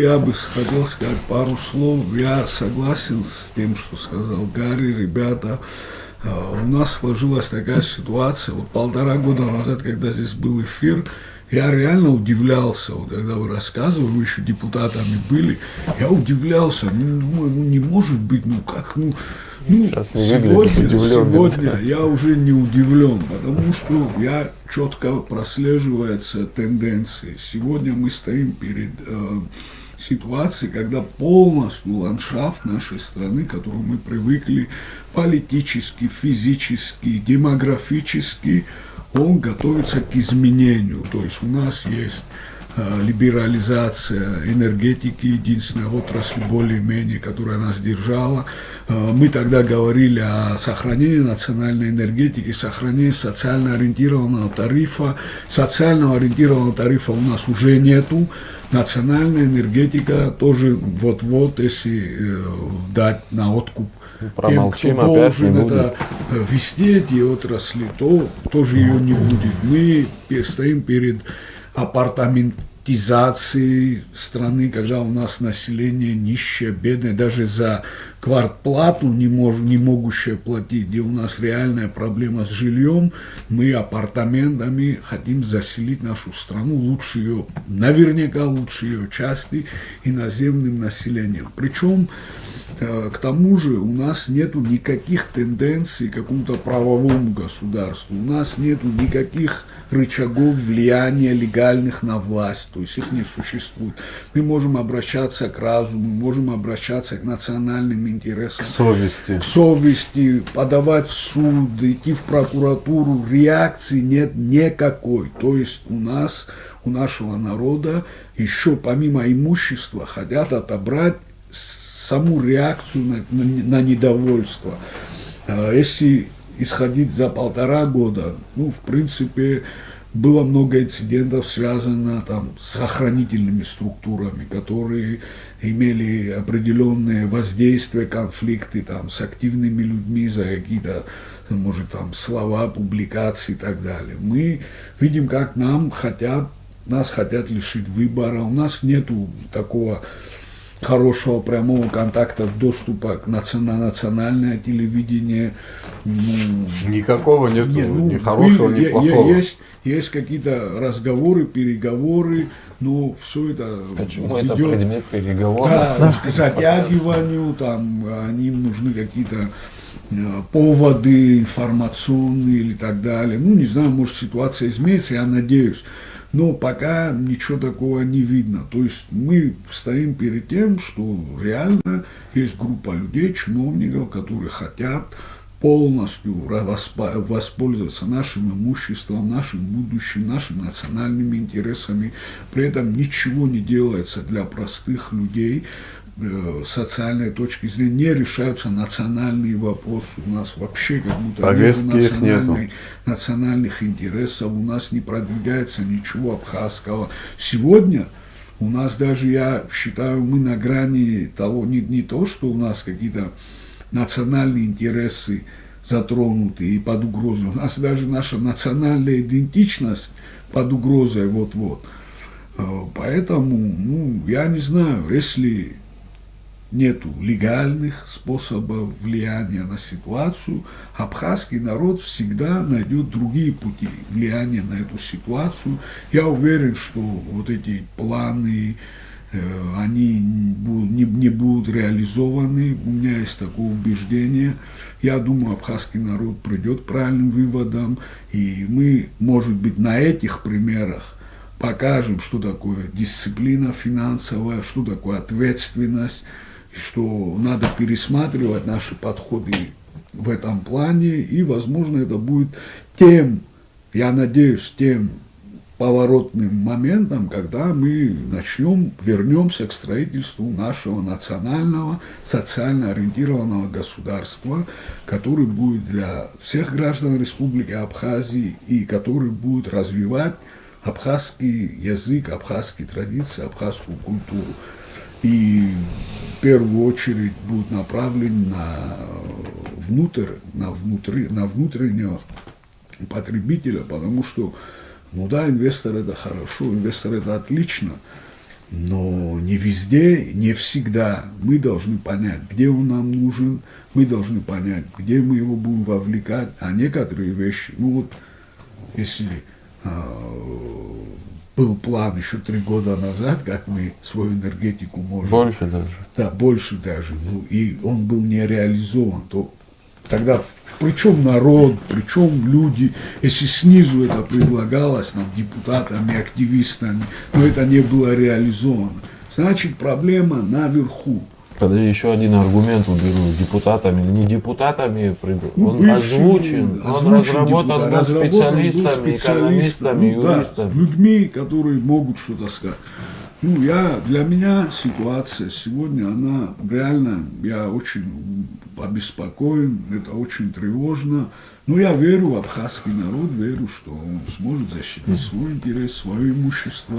Я бы хотел сказать пару слов. Я согласен с тем, что сказал Гарри. Ребята, у нас сложилась такая ситуация. Вот 1,5 года назад, когда здесь был эфир, я реально удивлялся, вот, когда вы рассказывали, вы еще депутатами были, я удивлялся, думаю, не может быть, сегодня я уже не удивлен, потому что я четко прослеживается тенденции. Сегодня мы стоим перед ситуацией, когда полностью ландшафт нашей страны, к которому мы привыкли политически, физически, демографически, он готовится к изменению. То есть у нас есть либерализация энергетики, единственная отрасль более-менее, которая нас держала. Мы тогда говорили о сохранении национальной энергетики, сохранении социально ориентированного тарифа. Социально ориентированного тарифа у нас уже нету. Национальная энергетика тоже вот-вот, если дать на откуп тем, кто должен это вести эти отрасли, то тоже ее не будет. Мы стоим перед апартаментизацией страны, когда у нас население нищее, бедное, даже за квартплату не могущее платить, где у нас реальная проблема с жильем, мы апартаментами хотим заселить нашу страну, лучше ее, наверняка лучше ее части, иноземным населением. Причем к тому же у нас нет никаких тенденций к какому-то правовому государству, у нас нет никаких рычагов влияния легальных на власть, то есть их не существует. Мы можем обращаться к разуму, можем обращаться к национальным интересам, к совести, подавать в суд, идти в прокуратуру, реакции нет никакой. То есть у нашего народа еще помимо имущества хотят отобрать саму реакцию на недовольство. Если исходить за 1,5 года, в принципе, было много инцидентов, связанных с охранительными структурами, которые имели определенные воздействия, конфликты с активными людьми за какие-то, может, слова, публикации и так далее. Мы видим, как нас хотят лишить выбора, у нас нету такого хорошего прямого контакта, доступа на национальное телевидение. Никакого нету, ни хорошего, ни плохого. Есть какие-то разговоры, переговоры, но все это Почему идет, это предмет переговоров? Да, к затягиванию, им нужны какие-то поводы информационные или так далее. Не знаю, может, ситуация изменится, я надеюсь. Но пока ничего такого не видно. То есть мы стоим перед тем, что реально есть группа людей, чиновников, которые хотят полностью воспользоваться нашим имуществом, нашим будущим, нашими национальными интересами. При этом ничего не делается для простых людей. С социальной точки зрения не решаются национальные вопросы. У нас вообще как будто нет национальных интересов, у нас не продвигается ничего абхазского. Сегодня у нас даже, я считаю, мы на грани того, не то, что у нас какие-то национальные интересы затронуты и под угрозой, у нас даже наша национальная идентичность под угрозой вот-вот. Поэтому, я не знаю, если нету легальных способов влияния на ситуацию, абхазский народ всегда найдет другие пути влияния на эту ситуацию. Я уверен, что вот эти планы, они не будут реализованы. У меня есть такое убеждение. Я думаю, абхазский народ придет к правильным выводам, и мы, может быть, на этих примерах покажем, что такое дисциплина финансовая, что такое ответственность, что надо пересматривать наши подходы в этом плане, и, возможно, это будет я надеюсь, тем поворотным моментом, когда мы вернемся к строительству нашего национального, социально ориентированного государства, который будет для всех граждан Республики Абхазии и который будет развивать абхазский язык, абхазские традиции, абхазскую культуру. И в первую очередь будет направлен на внутреннего потребителя, потому что, инвестор это хорошо, инвестор это отлично, Но не везде, не всегда. Мы должны понять, где он нам нужен, мы должны понять, где мы его будем вовлекать. А некоторые вещи, ну вот, если был план еще 3 года назад, как мы свою энергетику можем... Больше даже. Да, больше даже. Ну, и он был не реализован. То тогда, причем народ, причем люди, если снизу это предлагалось нам, депутатами, активистами, но это не было реализовано, значит проблема наверху. Подожди, еще один аргумент уберу. Депутатами или не депутатами, Ну, он бывший, озвучен, он разработан был специалистами, экономистами, ну, да, юристами. людьми, которые могут что-то сказать. Ну, для меня ситуация сегодня, она реально, я очень обеспокоен, это очень тревожно. Но я верю в абхазский народ, верю, что он сможет защитить свой интерес, свое имущество.